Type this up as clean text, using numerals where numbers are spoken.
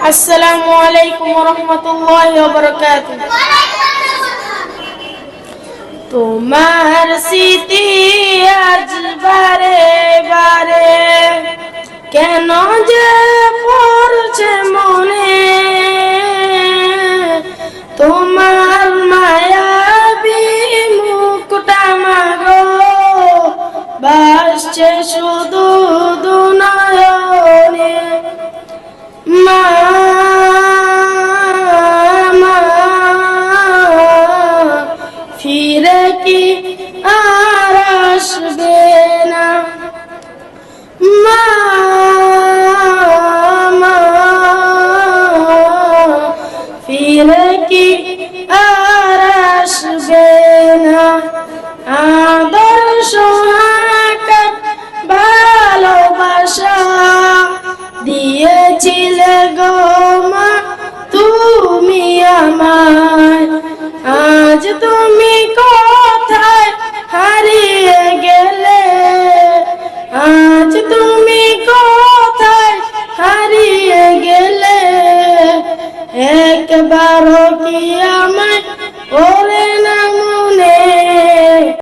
আসসালামু আলাইকুম ওয়া রাহমাতুল্লাহি ওয়া বারাকাতুহু। তোমার স্মৃতি আজ বারে বারে কেন যে পড়ছে মনে, তোমার মায়াবী মুখটা মাগো ভাসছে শুধু দুনয়নে। মা ফিরে কি আর আসবে না, মা ফিরে কি আর আসবে না। আদর্শ ভালোবাসা দিয়েছিলে গো মা তুমি আমায়, আজ তুমি কোথায় হারিয়ে গেলে, আজ তুমি কোথায় হারিয়ে গেলে। একবারও কি আমায় ওরে না মনে।